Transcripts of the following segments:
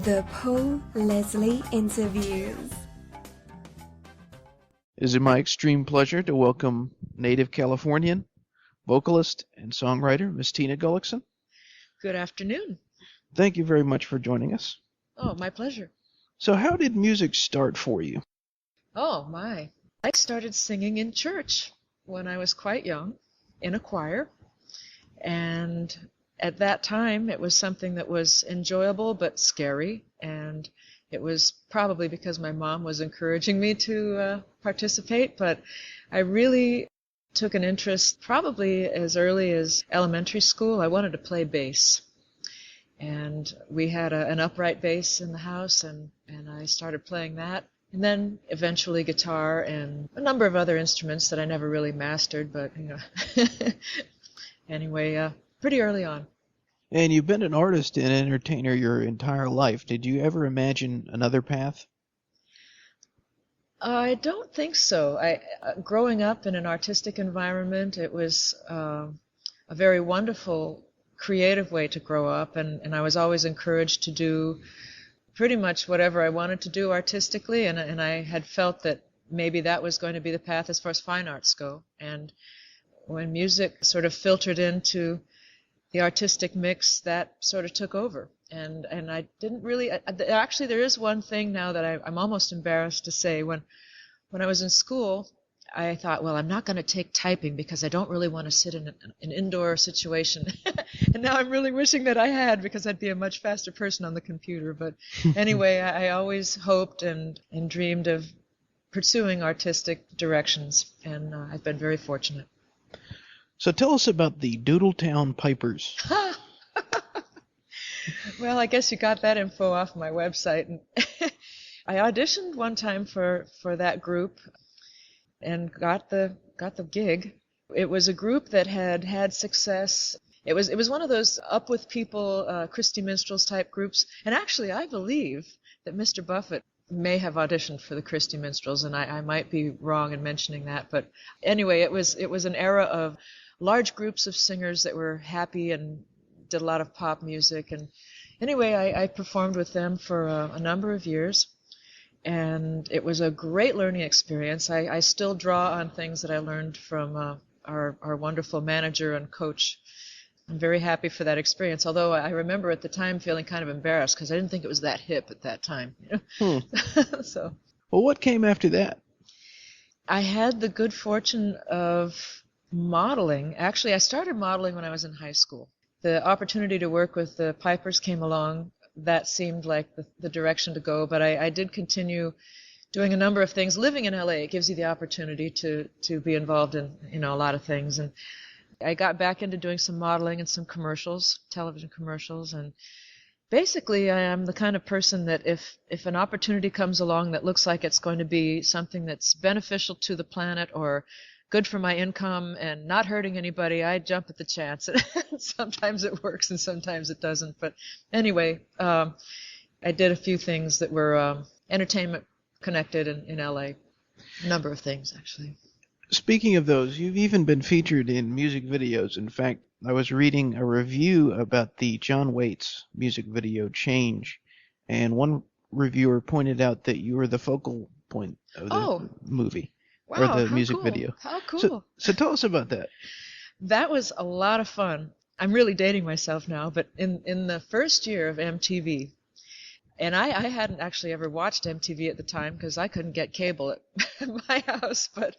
The Paul Leslie Interviews. It is my extreme pleasure to welcome native Californian, vocalist, and songwriter Miss Tina Gullickson. Good afternoon. Thank you very much for joining us. Oh, my pleasure. So how did music start for you? Oh, my. I started singing in church when I was quite young, in a choir. And at that time, it was something that was enjoyable but scary. And it was probably because my mom was encouraging me to participate. But I really took an interest probably as early as elementary school. I wanted to play bass. And we had an upright bass in the house, and I started playing that. And then eventually guitar and a number of other instruments that I never really mastered, but, anyway, pretty early on. And you've been an artist and entertainer your entire life. Did you ever imagine another path? I don't think so. Growing up in an artistic environment, it was a very wonderful, creative way to grow up, and I was always encouraged to do pretty much whatever I wanted to do artistically, and I had felt that maybe that was going to be the path as far as fine arts go. And when music sort of filtered into the artistic mix, that sort of took over. And I didn't really, actually there is one thing now that I'm almost embarrassed to say. When I was in school, I thought, well, I'm not going to take typing because I don't really want to sit in an indoor situation. And now I'm really wishing that I had, because I'd be a much faster person on the computer. But anyway, I always hoped and dreamed of pursuing artistic directions, and I've been very fortunate. So tell us about the Doodletown Pipers. Well, I guess you got that info off my website. I auditioned one time for that group and got the gig. It was a group that had success. It was one of those up with people, Christy Minstrels type groups. And actually, I believe that Mr. Buffett may have auditioned for the Christy Minstrels, and I might be wrong in mentioning that. But anyway, it was an era of large groups of singers that were happy and did a lot of pop music. And anyway, I performed with them for a number of years. And it was a great learning experience. I still draw on things that I learned from our wonderful manager and coach. I'm very happy for that experience, although I remember at the time feeling kind of embarrassed because I didn't think it was that hip at that time. So, well, what came after that? I had the good fortune of modeling. Actually, I started modeling when I was in high school. The opportunity to work with the Pipers came along. That seemed like the direction to go, but I did continue doing a number of things. Living in LA, it gives you the opportunity to be involved in a lot of things. And I got back into doing some modeling and some commercials, television commercials, and basically I am the kind of person that if an opportunity comes along that looks like it's going to be something that's beneficial to the planet or good for my income and not hurting anybody, I jump at the chance. Sometimes it works and sometimes it doesn't. But anyway, I did a few things that were entertainment connected in LA. A number of things, actually. Speaking of those, you've even been featured in music videos. In fact, I was reading a review about the John Waits music video Change, and one reviewer pointed out that you were the focal point of the movie. Wow, or the music cool. video. How cool. So tell us about that. That was a lot of fun. I'm really dating myself now, but in the first year of MTV, and I hadn't actually ever watched MTV at the time because I couldn't get cable at my house, but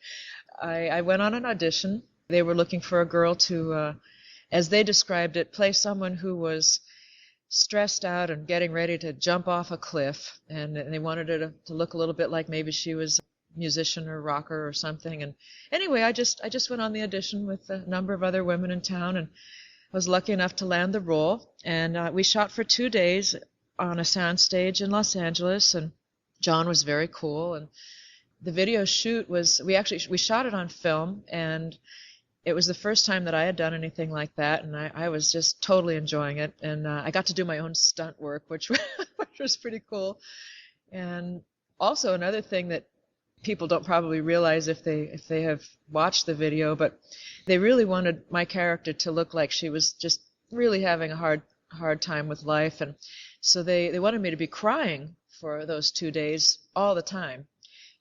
I went on an audition. They were looking for a girl to, as they described it, play someone who was stressed out and getting ready to jump off a cliff, and they wanted her to look a little bit like maybe she was musician or rocker or something. And anyway, I just went on the audition with a number of other women in town, and I was lucky enough to land the role. And we shot for 2 days on a soundstage in Los Angeles, and John was very cool. And the video shoot was, we shot it on film, and it was the first time that I had done anything like that, and I was just totally enjoying it. And I got to do my own stunt work, which was pretty cool. And also another thing that people don't probably realize if they have watched the video, but they really wanted my character to look like she was just really having a hard hard time with life, and so they wanted me to be crying for those 2 days all the time.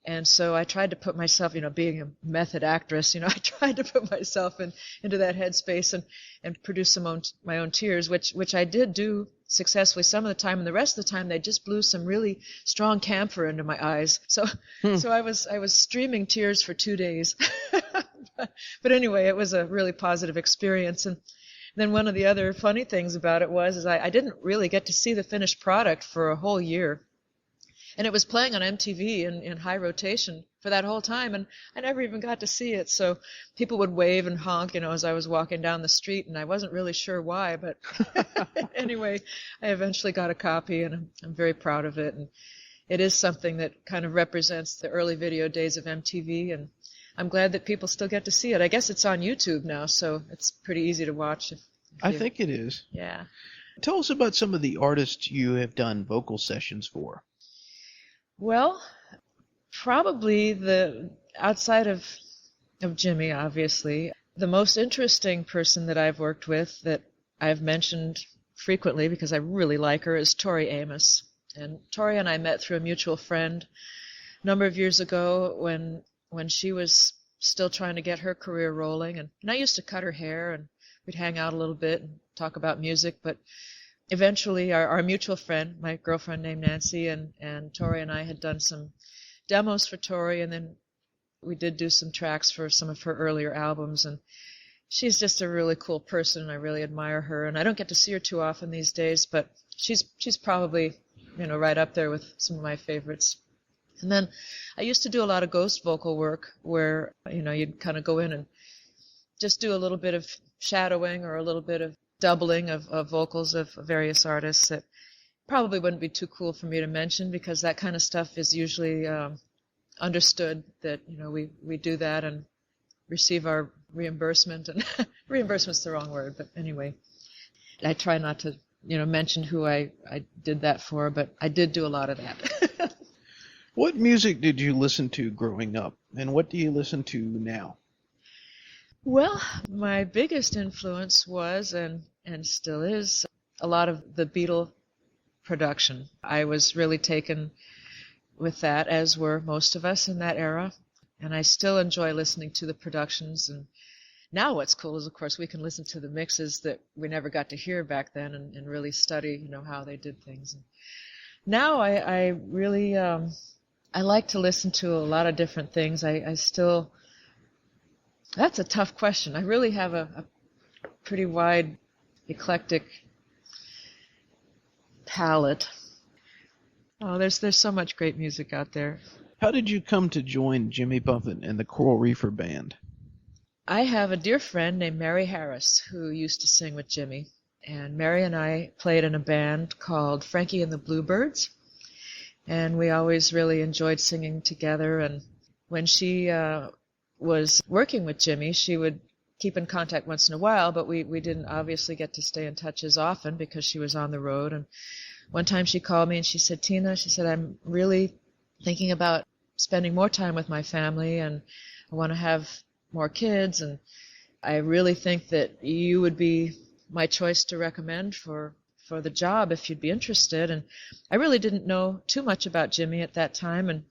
And so I tried to put myself, being a method actress, I tried to put myself into that headspace and produce my own tears, which I did do successfully some of the time, and the rest of the time they just blew some really strong camphor into my eyes. So I was streaming tears for 2 days. But anyway, it was a really positive experience. And then one of the other funny things about it was I didn't really get to see the finished product for a whole year. And it was playing on MTV in high rotation for that whole time, and I never even got to see it. So people would wave and honk, as I was walking down the street, and I wasn't really sure why, but anyway, I eventually got a copy, and I'm very proud of it. And it is something that kind of represents the early video days of MTV, and I'm glad that people still get to see it. I guess it's on YouTube now, so it's pretty easy to watch. I think it is. Yeah. Tell us about some of the artists you have done vocal sessions for. Well, probably outside of Jimmy, obviously, the most interesting person that I've worked with that I've mentioned frequently because I really like her is Tori Amos. And Tori and I met through a mutual friend a number of years ago when she was still trying to get her career rolling. And I used to cut her hair, and we'd hang out a little bit and talk about music, but eventually, our mutual friend, my girlfriend named Nancy, and Tori and I had done some demos for Tori, and then we did do some tracks for some of her earlier albums. And she's just a really cool person, and I really admire her. And I don't get to see her too often these days, but she's probably, right up there with some of my favorites. And then I used to do a lot of ghost vocal work where, you'd kind of go in and just do a little bit of shadowing or a little bit of doubling of vocals of various artists that probably wouldn't be too cool for me to mention because that kind of stuff is usually understood that, we do that and receive our reimbursement. And reimbursement's the wrong word, but anyway, I try not to, mention who I did that for, but I did do a lot of that. What music did you listen to growing up, and what do you listen to now? Well, my biggest influence was, and still is, a lot of the Beatle production. I was really taken with that, as were most of us in that era, and I still enjoy listening to the productions. And now what's cool is, of course, we can listen to the mixes that we never got to hear back then and really study, how they did things. And now I really, I like to listen to a lot of different things. I still... That's a tough question. I really have a pretty wide, eclectic palette. Oh, there's so much great music out there. How did you come to join Jimmy Buffett and the Coral Reefer band? I have a dear friend named Mary Harris who used to sing with Jimmy. And Mary and I played in a band called Frankie and the Bluebirds. And we always really enjoyed singing together. And when she was working with Jimmy, she would keep in contact once in a while, but we didn't obviously get to stay in touch as often because she was on the road. And one time she called me and she said, Tina, she said, I'm really thinking about spending more time with my family, and I want to have more kids, and I really think that you would be my choice to recommend for the job if you'd be interested. And I really didn't know too much about Jimmy at that time, and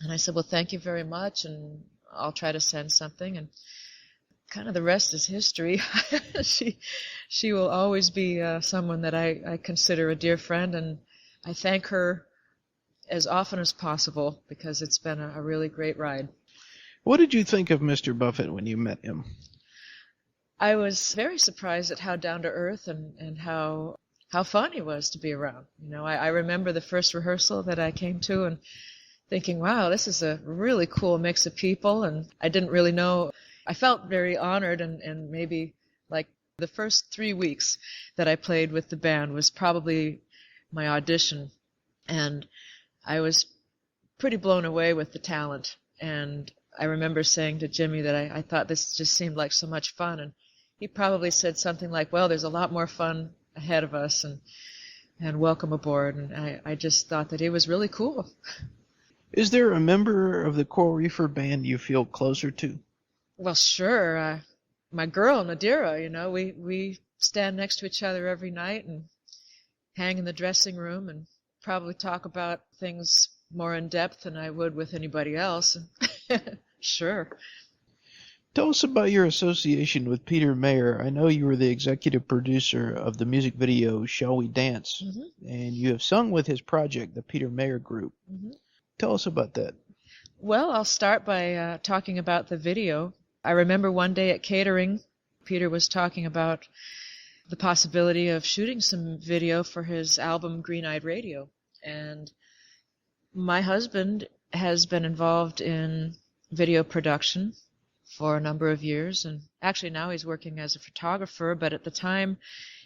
I said, well, thank you very much, and I'll try to send something. And kind of the rest is history. She will always be someone that I consider a dear friend, and I thank her as often as possible because it's been a really great ride. What did you think of Mr. Buffett when you met him? I was very surprised at how down to earth and how fun he was to be around. I remember the first rehearsal that I came to and thinking, wow, this is a really cool mix of people, and I didn't really know. I felt very honored, and maybe like the first 3 weeks that I played with the band was probably my audition, and I was pretty blown away with the talent. And I remember saying to Jimmy that I thought this just seemed like so much fun, and he probably said something like, well, there's a lot more fun ahead of us, and welcome aboard. And I just thought that it was really cool. Is there a member of the Coral Reefer band you feel closer to? Well, sure. My girl, Nadira, we stand next to each other every night, and hang in the dressing room and probably talk about things more in depth than I would with anybody else. Sure. Tell us about your association with Peter Mayer. I know you were the executive producer of the music video Shall We Dance, and you have sung with his project, the Peter Mayer Group. Tell us about that. Well, I'll start by talking about the video. I remember one day at catering, Peter was talking about the possibility of shooting some video for his album Green-Eyed Radio. And my husband has been involved in video production for a number of years, and actually now he's working as a photographer, but at the time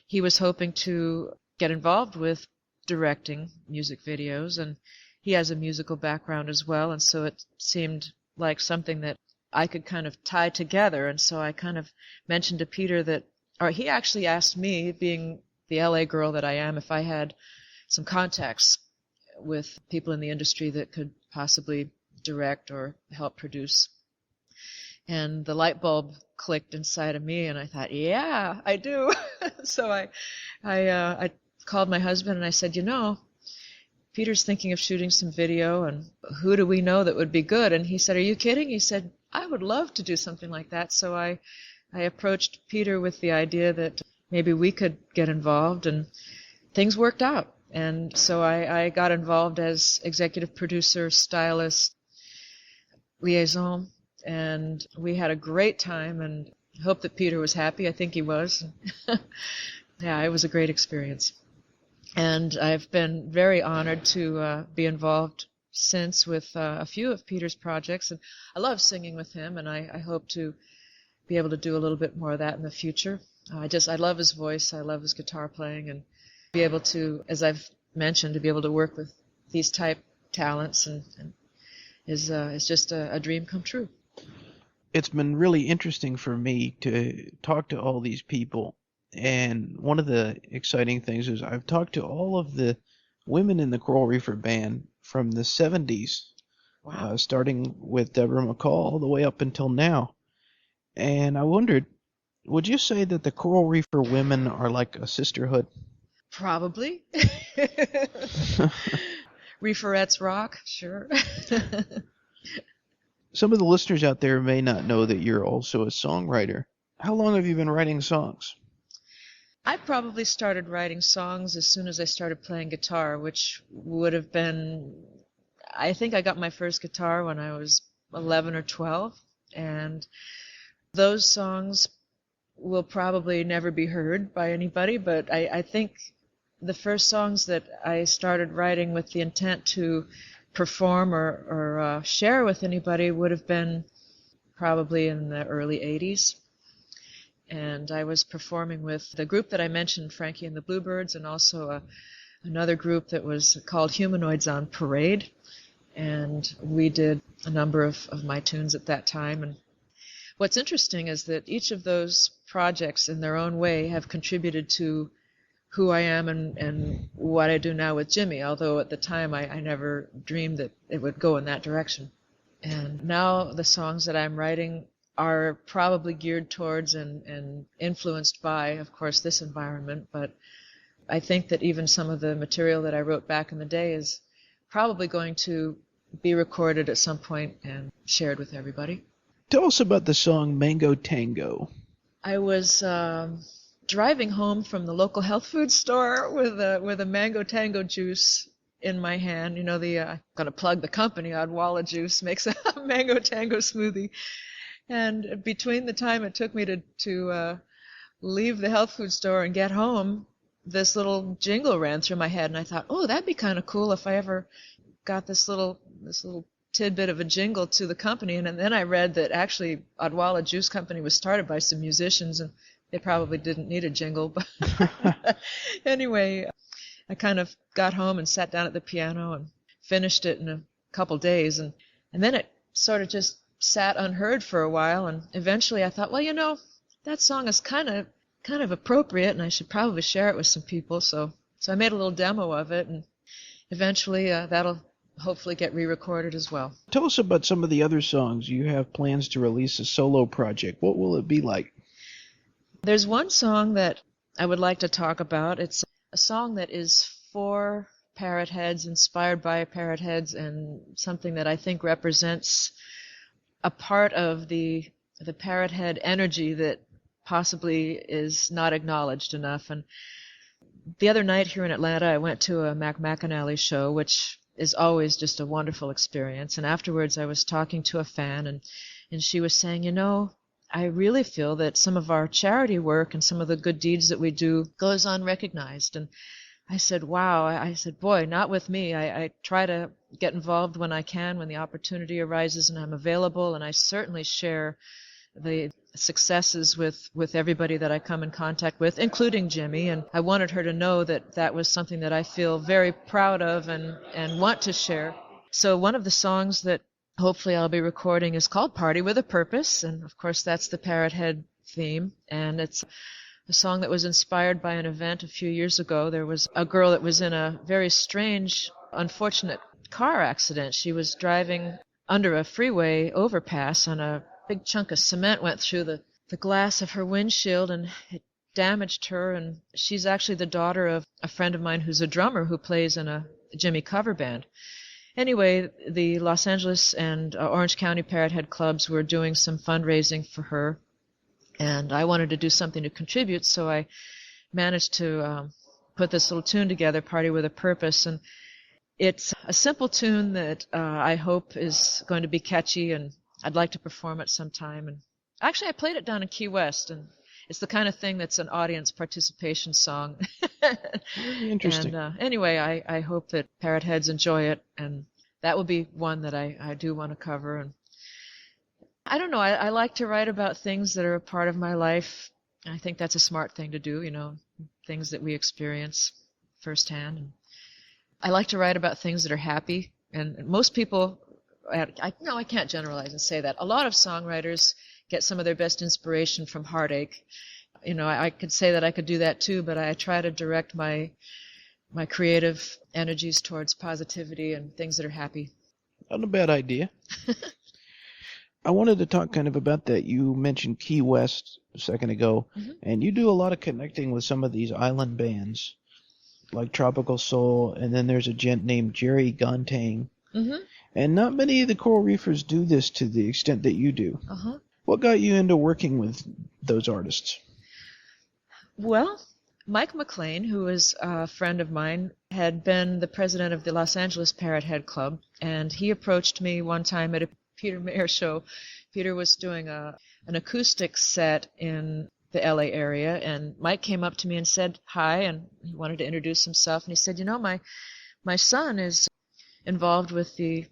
he was hoping to get involved with directing music videos, and he has a musical background as well, and so it seemed like something that I could kind of tie together. And so I kind of mentioned to Peter that, or he actually asked me, being the LA girl that I am, if I had some contacts with people in the industry that could possibly direct or help produce. And the light bulb clicked inside of me, and I thought, yeah, I do. So I called my husband and I said, Peter's thinking of shooting some video, and who do we know that would be good? And he said, are you kidding? He said, I would love to do something like that. So I approached Peter with the idea that maybe we could get involved, and things worked out. And so I got involved as executive producer, stylist, liaison, and we had a great time, and hope that Peter was happy. I think he was. Yeah, it was a great experience. And I've been very honored to be involved since with a few of Peter's projects, and I love singing with him, and I hope to be able to do a little bit more of that in the future. I love his voice, I love his guitar playing, and be able to, as I've mentioned, to be able to work with these type talents and is just a dream come true. It's been really interesting for me to talk to all these people. And one of the exciting things is I've talked to all of the women in the Coral Reefer band from the 70s, Wow. starting with Deborah McCall all the way up until now. And I wondered, would you say that the Coral Reefer women are like a sisterhood? Probably. Reeferettes rock, sure. Some of the listeners out there may not know that you're also a songwriter. How long have you been writing songs? I probably started writing songs as soon as I started playing guitar, which would have been, I think I got my first guitar when I was 11 or 12, and those songs will probably never be heard by anybody, but I think the first songs that I started writing with the intent to perform or share with anybody would have been probably in the early 80s. And I was performing with the group that I mentioned, Frankie and the Bluebirds, and also another group that was called Humanoids on Parade. And we did a number of my tunes at that time. And what's interesting is that each of those projects in their own way have contributed to who I am and what I do now with Jimmy, although at the time I never dreamed that it would go in that direction. And now the songs that I'm writing are probably geared towards and influenced by, of course, this environment, but I think that even some of the material that I wrote back in the day is probably going to be recorded at some point and shared with everybody. Tell us about the song Mango Tango. I was driving home from the local health food store with a mango tango juice in my hand. I'm going to plug the company. Odwalla Juice makes a mango tango smoothie. And between the time it took me to leave the health food store and get home, this little jingle ran through my head, and I thought, oh, that'd be kind of cool if I ever got this little tidbit of a jingle to the company. And then I read that actually Odwalla Juice Company was started by some musicians, and they probably didn't need a jingle. But anyway, I kind of got home and sat down at the piano and finished it in a couple days, and then it sort of just sat unheard for a while, and eventually I thought, well, that song is kind of appropriate, and I should probably share it with some people. So I made a little demo of it, and eventually that'll hopefully get re-recorded as well. Tell us about some of the other songs. You have plans to release a solo project. What will it be like? There's one song that I would like to talk about. It's a song that is for parrot heads, inspired by parrot heads, and something that I think represents a part of the parrot head energy that possibly is not acknowledged enough. And the other night here in Atlanta, I went to a Mac McAnally show, which is always just a wonderful experience. And afterwards, I was talking to a fan, and she was saying, I really feel that some of our charity work and some of the good deeds that we do goes unrecognized. And I said, wow. I said, boy, not with me. I try to get involved when I can, when the opportunity arises and I'm available, and I certainly share the successes with everybody that I come in contact with, including Jimmy. And I wanted her to know that that was something that I feel very proud of and want to share. So one of the songs that hopefully I'll be recording is called Party with a Purpose, and of course that's the parrot head theme, and it's a song that was inspired by an event a few years ago. There was a girl that was in a very strange, unfortunate car accident. She was driving under a freeway overpass, and a big chunk of cement went through the glass of her windshield, and it damaged her. And she's actually the daughter of a friend of mine who's a drummer who plays in a Jimmy cover band. Anyway, the Los Angeles and Orange County Parrot Head clubs were doing some fundraising for her, and I wanted to do something to contribute, so I managed to put this little tune together, Party with a Purpose. And it's a simple tune that I hope is going to be catchy, and I'd like to perform it sometime. And actually, I played it down in Key West, and it's the kind of thing that's an audience participation song. Really interesting. And anyway, I hope that parrot heads enjoy it, and that will be one that I do want to cover. And I don't know, I like to write about things that are a part of my life. I think that's a smart thing to do, things that we experience firsthand. And I like to write about things that are happy, and most people, I can't generalize and say that. A lot of songwriters get some of their best inspiration from heartache. I could say that I could do that too, but I try to direct my creative energies towards positivity and things that are happy. Not a bad idea. I wanted to talk kind of about that. You mentioned Key West a second ago, and you do a lot of connecting with some of these island bands, like Tropical Soul, and then there's a gent named Jerry Gontang. And not many of the Coral Reefers do this to the extent that you do. What got you into working with those artists? Well, Mike McLean, who is a friend of mine, had been the president of the Los Angeles Parrot Head Club, and he approached me one time at a Peter Mayer show. Peter was doing an acoustic set in the LA area, and Mike came up to me and said hi, and he wanted to introduce himself, and he said, my son is involved with the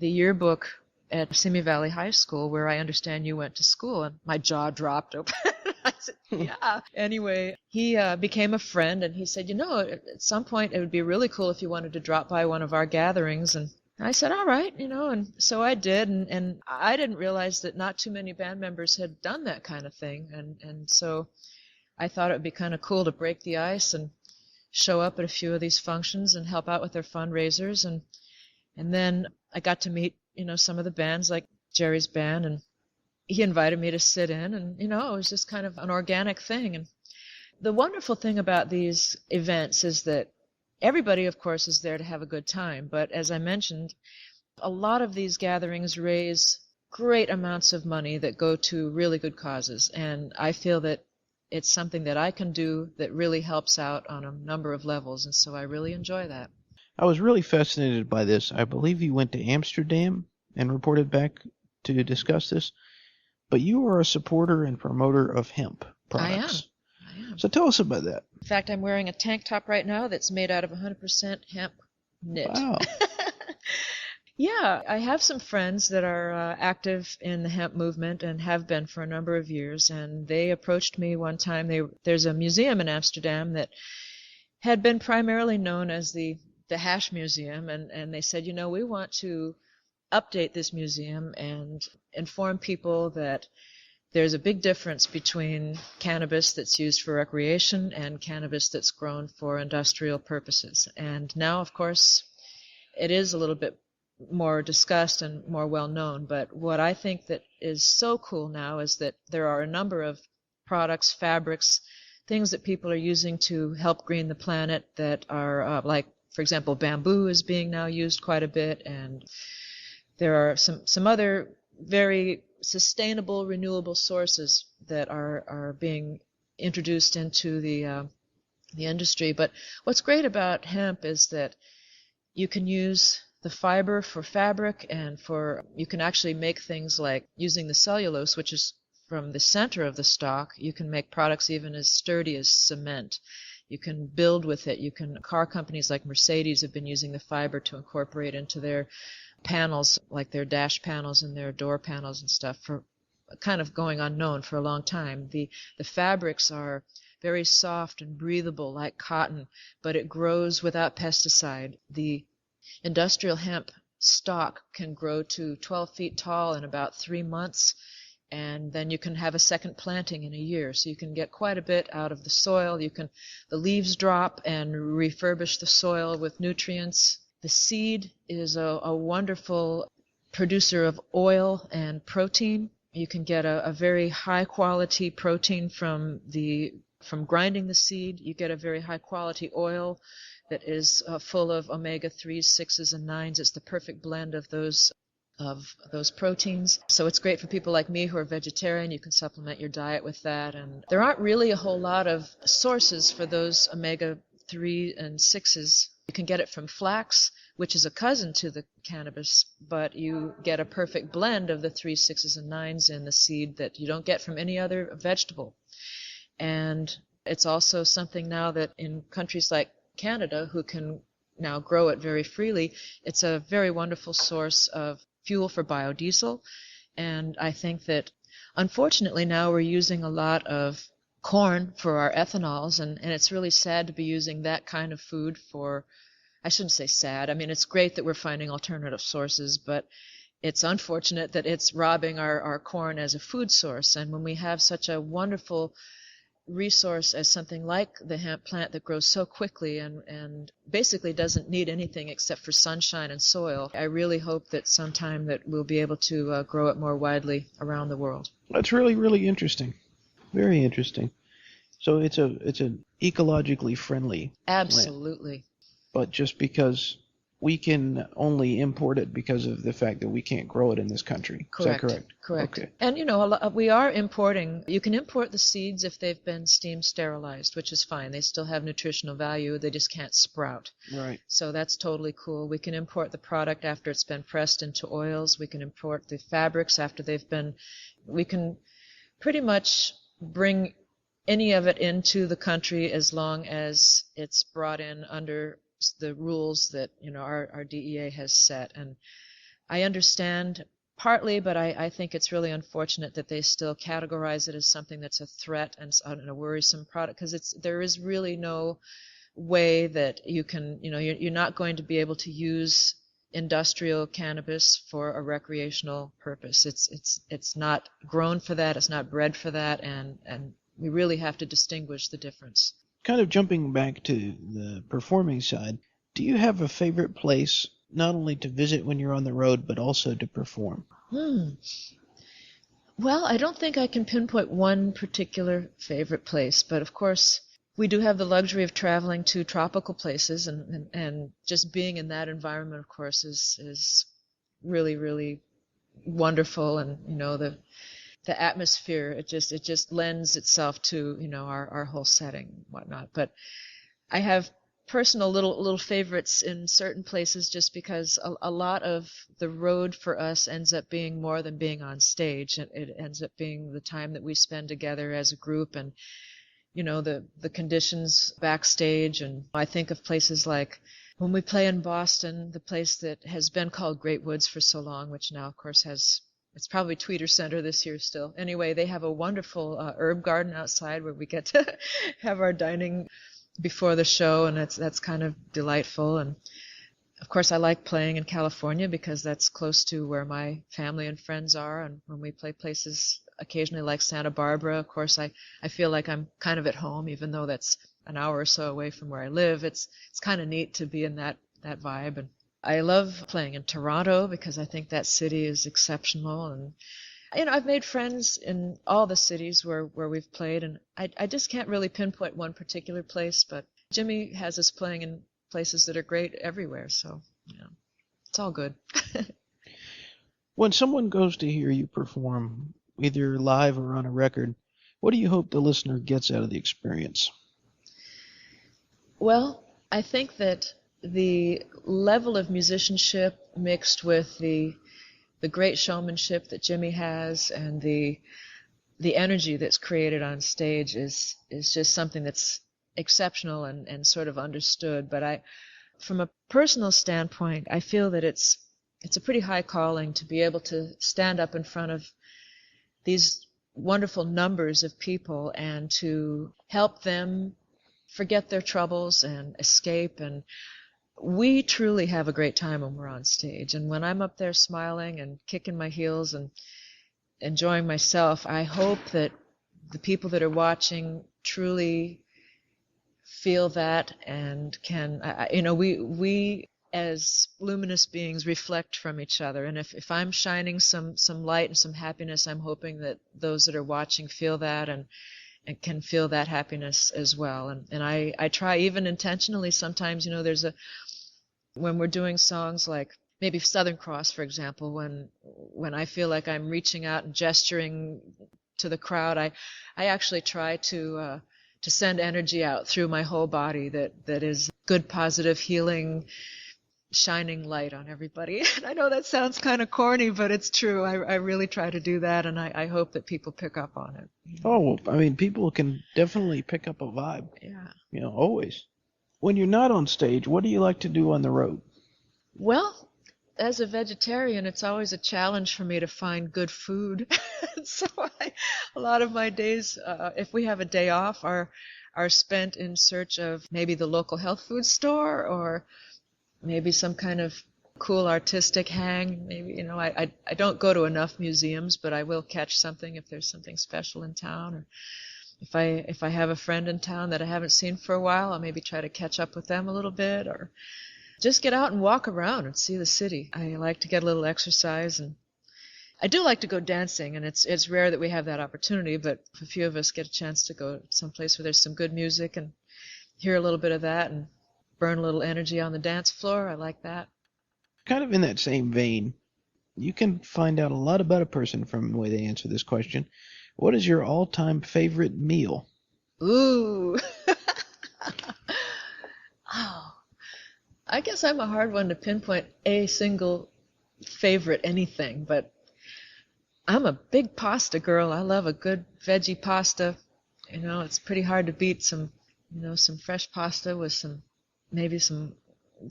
yearbook at Simi Valley High School, where I understand you went to school. And my jaw dropped open. I said, yeah. Anyway, he became a friend, and he said, at some point it would be really cool if you wanted to drop by one of our gatherings. And I said, all right, and so I did. And I didn't realize that not too many band members had done that kind of thing. And so I thought it would be kind of cool to break the ice and show up at a few of these functions and help out with their fundraisers. And then I got to meet, some of the bands, like Jerry's band, and he invited me to sit in, and, it was just kind of an organic thing. And the wonderful thing about these events is that everybody, of course, is there to have a good time. But as I mentioned, a lot of these gatherings raise great amounts of money that go to really good causes. And I feel that it's something that I can do that really helps out on a number of levels. And so I really enjoy that. I was really fascinated by this. I believe you went to Amsterdam and reported back to discuss this, but you are a supporter and promoter of hemp products. I am. So tell us about that. In fact, I'm wearing a tank top right now that's made out of 100% hemp knit. Wow. Yeah, I have some friends that are active in the hemp movement and have been for a number of years, and they approached me one time. There's a museum in Amsterdam that had been primarily known as the Hash Museum, and they said, we want to update this museum and inform people that there's a big difference between cannabis that's used for recreation and cannabis that's grown for industrial purposes. And now, of course, it is a little bit more discussed and more well known, but what I think that is so cool now is that there are a number of products, fabrics things that people are using to help green the planet that are like, for example, bamboo is being now used quite a bit, and there are some other very sustainable, renewable sources that are being introduced into the industry. But what's great about hemp is that you can use the fiber for fabric, and you can actually make things like using the cellulose, which is from the center of the stalk. You can make products even as sturdy as cement. You can build with it. Car companies like Mercedes have been using the fiber to incorporate into their panels, like their dash panels and their door panels and stuff, for kind of going unknown for a long time. The fabrics are very soft and breathable like cotton, but it grows without pesticide. The industrial hemp stalk can grow to 12 feet tall in about 3 months, and then you can have a second planting in a year. So you can get quite a bit out of the soil. The leaves drop and refurbish the soil with nutrients. The seed is a wonderful producer of oil and protein. You can get a very high quality protein from grinding the seed. You get a very high quality oil that is full of omega-3s, 6s, and 9s. It's the perfect blend of those proteins. So it's great for people like me who are vegetarian. You can supplement your diet with that. And there aren't really a whole lot of sources for those omega-3 and 6s. You can get it from flax, which is a cousin to the cannabis, but you get a perfect blend of the 3s, 6s, and 9s in the seed that you don't get from any other vegetable. And it's also something now that in countries like Canada, who can now grow it very freely, it's a very wonderful source of fuel for biodiesel. And I think that unfortunately now we're using a lot of corn for our ethanols, and it's really sad to be using that kind of food for, I shouldn't say sad, I mean it's great that we're finding alternative sources, but it's unfortunate that it's robbing our corn as a food source. And when we have such a wonderful resource as something like the hemp plant that grows so quickly and basically doesn't need anything except for sunshine and soil, I really hope that sometime that we'll be able to grow it more widely around the world. That's really, really interesting. Very interesting. So it's an ecologically friendly Absolutely. plant. But just because we can only import it because of the fact that we can't grow it in this country. Correct. Is that correct? Correct. Okay. And we are importing. You can import the seeds if they've been steam sterilized, which is fine. They still have nutritional value. They just can't sprout. Right. So that's totally cool. We can import the product after it's been pressed into oils. We can import the fabrics after they've been. We can pretty much bring any of it into the country as long as it's brought in under the rules that our DEA has set. And I understand partly, but I think it's really unfortunate that they still categorize it as something that's a threat and a worrisome product, because there is really no way that you can, you're not going to be able to use industrial cannabis for a recreational purpose. It's not grown for that, it's not bred for that, and we really have to distinguish the difference. Kind of jumping back to the performing side, do you have a favorite place not only to visit when you're on the road, but also to perform? Well, I don't think I can pinpoint one particular favorite place, but of course we do have the luxury of traveling to tropical places, and just being in that environment, of course, is really, really wonderful. And the atmosphere, it just lends itself to our whole setting and whatnot. But I have personal little favorites in certain places, just because a lot of the road for us ends up being more than being on stage. It ends up being the time that we spend together as a group, and the conditions backstage. And I think of places like when we play in Boston, the place that has been called Great Woods for so long, which now of course it's probably Tweeter Center this year still. Anyway, they have a wonderful herb garden outside where we get to have our dining before the show, and that's kind of delightful. And of course I like playing in California because that's close to where my family and friends are. And when we play places occasionally like Santa Barbara, of course I feel like I'm kind of at home, even though that's an hour or so away from where I live. It's kind of neat to be in that vibe. And I love playing in Toronto because I think that city is exceptional, and I've made friends in all the cities where we've played, and I just can't really pinpoint one particular place, but Jimmy has us playing in places that are great everywhere, so, it's all good. When someone goes to hear you perform, either live or on a record, what do you hope the listener gets out of the experience? Well, I think that the level of musicianship mixed with the great showmanship that Jimmy has and the energy that's created on stage is just something that's exceptional and sort of understood. But from a personal standpoint, I feel that it's a pretty high calling to be able to stand up in front of these wonderful numbers of people and to help them forget their troubles and escape. And we truly have a great time when we're on stage. And when I'm up there smiling and kicking my heels and enjoying myself, I hope that the people that are watching truly feel that and can, we as luminous beings reflect from each other. And if I'm shining some light and some happiness, I'm hoping that those that are watching feel that and can feel that happiness as well. And I try, even intentionally, sometimes, when we're doing songs like maybe Southern Cross, for example, when I feel like I'm reaching out and gesturing to the crowd, I actually try to send energy out through my whole body that is good, positive, healing, shining light on everybody. And I know that sounds kind of corny, but it's true. I really try to do that, and I hope that people pick up on it. Oh, I mean, people can definitely pick up a vibe. Yeah. Always. When you're not on stage, what do you like to do on the road? Well, as a vegetarian, it's always a challenge for me to find good food. So a lot of my days, if we have a day off, are spent in search of maybe the local health food store or maybe some kind of cool artistic hang. Maybe, I don't go to enough museums, but I will catch something if there's something special in town. Or if I have a friend in town that I haven't seen for a while, I'll maybe try to catch up with them a little bit, or just get out and walk around and see the city. I like to get a little exercise, and I do like to go dancing, and it's rare that we have that opportunity, but a few of us get a chance to go someplace where there's some good music and hear a little bit of that and burn a little energy on the dance floor. I like that. Kind of in that same vein, you can find out a lot about a person from the way they answer this question. What is your all-time favorite meal? Ooh. Oh. I guess I'm a hard one to pinpoint a single favorite anything, but I'm a big pasta girl. I love a good veggie pasta. It's pretty hard to beat some fresh pasta with maybe some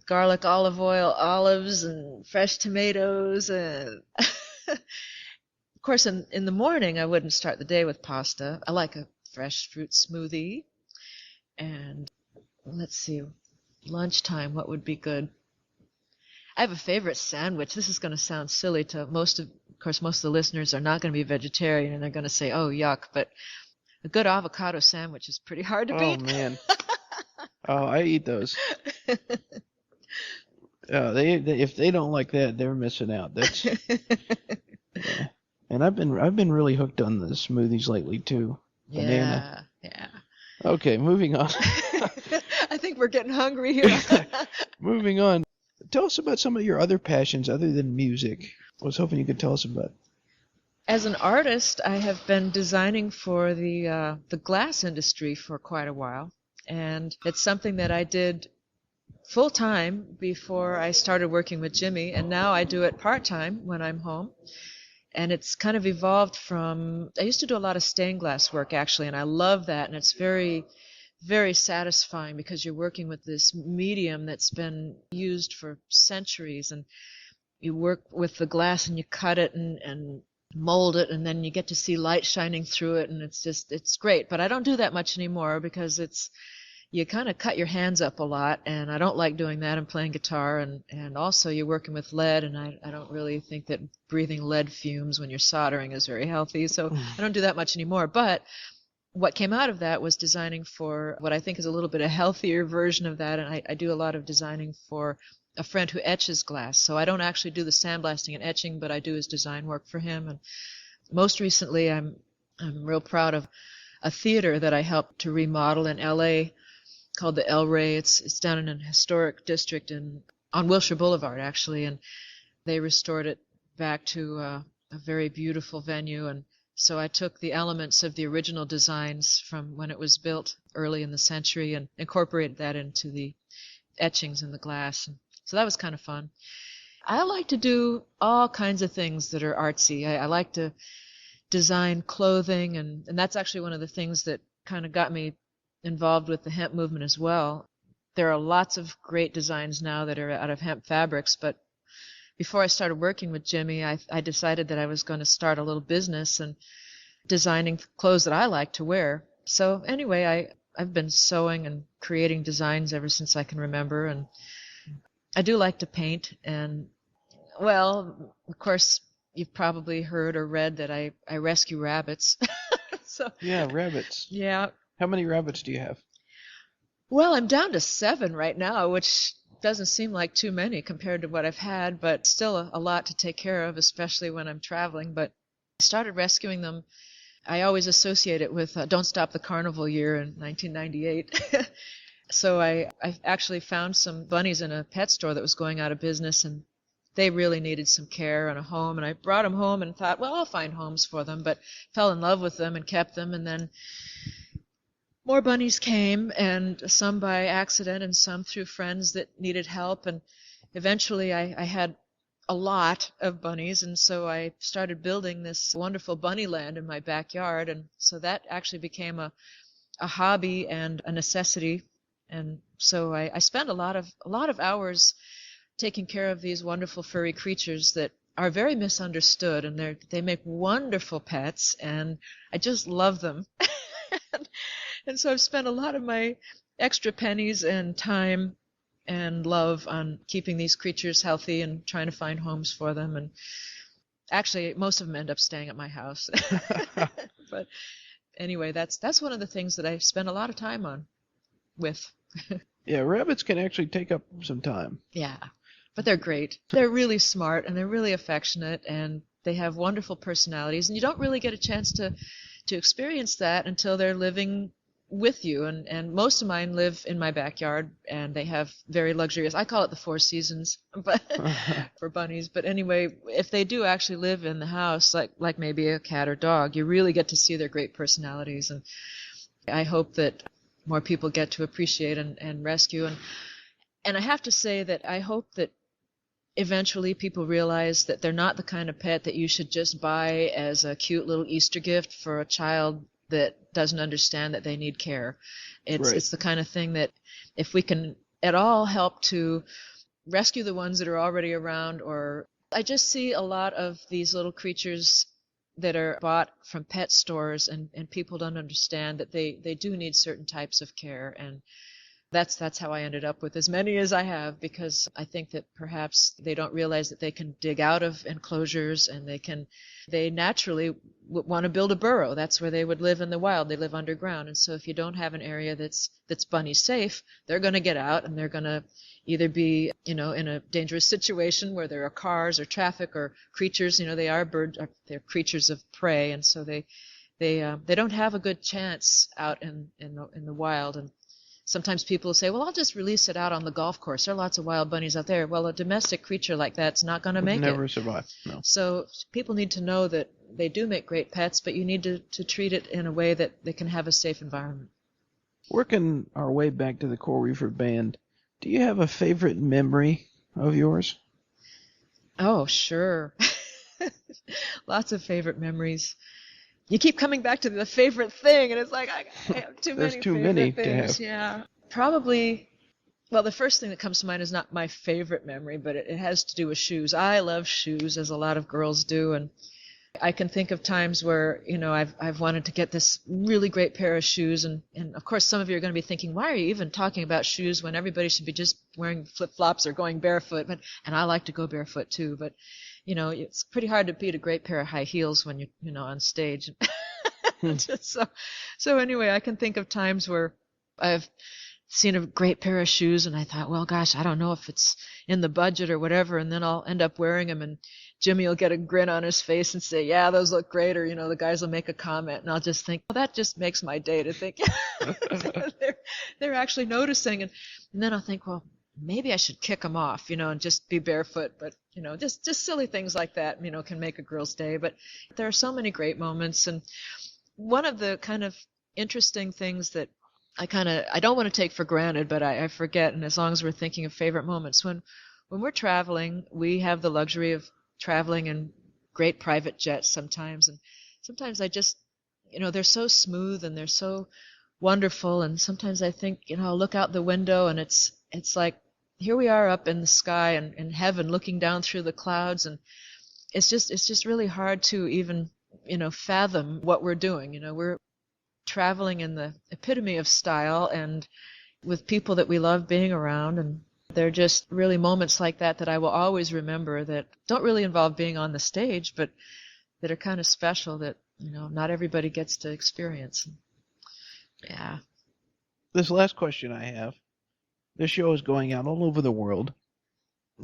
garlic, olive oil, olives, and fresh tomatoes. And of course, in the morning, I wouldn't start the day with pasta. I like a fresh fruit smoothie. And let's see, lunchtime, what would be good? I have a favorite sandwich. This is going to sound silly to most of the listeners are not going to be vegetarian, and they're going to say, oh, yuck. But a good avocado sandwich is pretty hard to beat. Oh, man. Oh, I eat those. If they don't like that, they're missing out. That's yeah. And I've been really hooked on the smoothies lately too. Banana. Yeah. Okay, moving on. I think we're getting hungry here. Moving on. Tell us about some of your other passions other than music. I was hoping you could tell us about. As an artist, I have been designing for the glass industry for quite a while, and it's something that I did full-time before I started working with Jimmy, and now I do it part-time when I'm home. And it's kind of evolved from, I used to do a lot of stained glass work, actually, and I love that, and it's very, very satisfying because you're working with this medium that's been used for centuries, and you work with the glass and you cut it and mold it, and then you get to see light shining through it, and it's great. But I don't do that much anymore because you kind of cut your hands up a lot, and I don't like doing that. I'm playing guitar, and also you're working with lead, and I don't really think that breathing lead fumes when you're soldering is very healthy, so I don't do that much anymore. But what came out of that was designing for what I think is a little bit a healthier version of that, and I do a lot of designing for a friend who etches glass. So I don't actually do the sandblasting and etching, but I do his design work for him, and most recently, I'm real proud of a theater that I helped to remodel in L.A. called the El Rey. It's down in an historic district on Wilshire Boulevard, actually, and they restored it back to a very beautiful venue. And so I took the elements of the original designs from when it was built early in the century and incorporated that into the etchings in the glass. And so that was kind of fun. I like to do all kinds of things that are artsy. I like to design clothing, and that's actually one of the things that kind of got me involved with the hemp movement as well. There are lots of great designs now that are out of hemp fabrics, but before I started working with Jimmy, I decided that I was going to start a little business and designing clothes that I like to wear. So anyway, I've been sewing and creating designs ever since I can remember, and I do like to paint. And, well, of course, you've probably heard or read that I rescue rabbits. So, Yeah, rabbits. yeah. How many rabbits do you have? Well, I'm down to 7 right now, which doesn't seem like too many compared to what I've had, but still a lot to take care of, especially when I'm traveling. But I started rescuing them. I always associate it with Don't Stop the Carnival year in 1998. So I actually found some bunnies in a pet store that was going out of business, and they really needed some care and a home. And I brought them home and thought, well, I'll find homes for them, but fell in love with them and kept them. And then more bunnies came, and some by accident and some through friends that needed help. And eventually I had a lot of bunnies, and so I started building this wonderful bunny land in my backyard. And so that actually became a hobby and a necessity. And so I spend a lot of hours taking care of these wonderful furry creatures that are very misunderstood, and they make wonderful pets, and I just love them. And so I've spent a lot of my extra pennies and time and love on keeping these creatures healthy and trying to find homes for them. And actually, most of them end up staying at my house. But anyway, that's one of the things that I spend a lot of time on with. Yeah, rabbits can actually take up some time. Yeah, but they're great. They're really smart, and they're really affectionate, and they have wonderful personalities. And you don't really get a chance to experience that until they're living with you. And most of mine live in my backyard, and they have very luxurious, I call it the 4 seasons, but for bunnies. But anyway, if they do actually live in the house, like maybe a cat or dog, you really get to see their great personalities. And I hope that more people get to appreciate and rescue. And I have to say that I hope that eventually people realize that they're not the kind of pet that you should just buy as a cute little Easter gift for a child that doesn't understand that they need care. It's the kind of thing that if we can at all help to rescue the ones that are already around, or I just see a lot of these little creatures that are bought from pet stores, and people don't understand that they do need certain types of care. And that's how I ended up with as many as I have, because I think that perhaps they don't realize that they can dig out of enclosures, and they naturally want to build a burrow. That's where they would live in the wild. They live underground. And so if you don't have an area that's bunny safe, they're going to get out, and they're going to either be, in a dangerous situation where there are cars or traffic or creatures. They are they're creatures of prey, and so they don't have a good chance out in the wild. And sometimes people say, well, I'll just release it out on the golf course. There are lots of wild bunnies out there. Well, a domestic creature like that's not going to make it. Never survive, no. So people need to know that they do make great pets, but you need to treat it in a way that they can have a safe environment. Working our way back to the Coral Reefer band, do you have a favorite memory of yours? Oh, sure. Lots of favorite memories. You keep coming back to the favorite thing, and it's like I have too many. There's too many things. to have. Yeah, probably. Well, the first thing that comes to mind is not my favorite memory, but it has to do with shoes. I love shoes, as a lot of girls do, and I can think of times where I've wanted to get this really great pair of shoes, and of course some of you are going to be thinking, why are you even talking about shoes when everybody should be just wearing flip-flops or going barefoot? And I like to go barefoot too, but it's pretty hard to beat a great pair of high heels when you're on stage. So anyway, I can think of times where I've seen a great pair of shoes, and I thought, well, gosh, I don't know if it's in the budget or whatever, and then I'll end up wearing them, and Jimmy will get a grin on his face and say, yeah, those look great, or, the guys will make a comment, and I'll just think, well, that just makes my day to think they're actually noticing. And then I'll think, well, maybe I should kick them off, and just be barefoot. But, just silly things like that, can make a girl's day. But there are so many great moments. And one of the kind of interesting things that I don't want to take for granted, but I forget, and as long as we're thinking of favorite moments, when we're traveling, we have the luxury of traveling in great private jets sometimes, and sometimes I just, they're so smooth and they're so wonderful, and sometimes I think, I'll look out the window and it's like, here we are up in the sky and in heaven looking down through the clouds, and it's just really hard to even, fathom what we're doing. We're traveling in the epitome of style and with people that we love being around, and they're just really moments like that I will always remember, that don't really involve being on the stage, but that are kind of special, that, not everybody gets to experience. Yeah. This last question I have, this show is going out all over the world.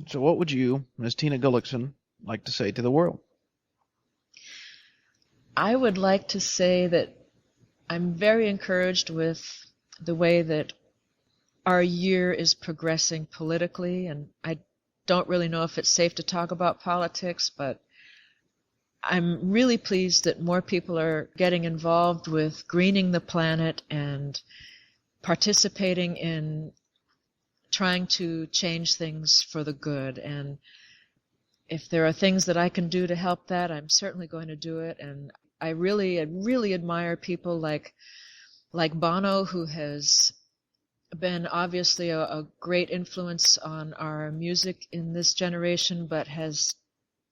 So what would you, Miss Tina Gullickson, like to say to the world? I would like to say that I'm very encouraged with the way that our year is progressing politically, and I don't really know if it's safe to talk about politics, but I'm really pleased that more people are getting involved with greening the planet and participating in trying to change things for the good. And if there are things that I can do to help that, I'm certainly going to do it. And I really admire people like Bono, who has been obviously a great influence on our music in this generation, but has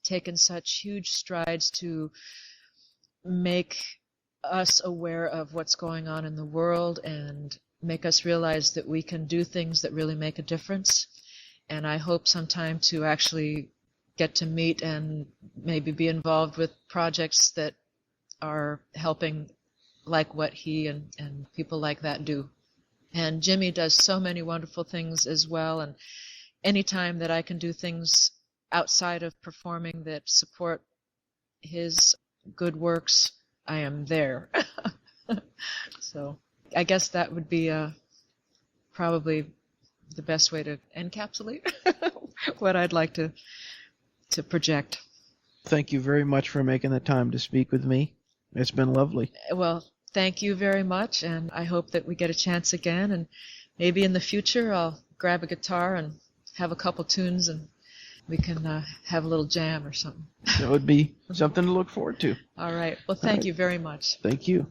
taken such huge strides to make us aware of what's going on in the world and make us realize that we can do things that really make a difference. And I hope sometime to actually get to meet and maybe be involved with projects that are helping, like what he and people like that do. And Jimmy does so many wonderful things as well, and anytime that I can do things outside of performing that support his good works, I am there. So I guess that would be probably the best way to encapsulate what I'd like to project. Thank you very much for making the time to speak with me. It's been lovely. Well, thank you very much, and I hope that we get a chance again, and maybe in the future I'll grab a guitar and have a couple tunes and we can have a little jam or something. That would be something to look forward to. All right. Well, thank you very much. Thank you.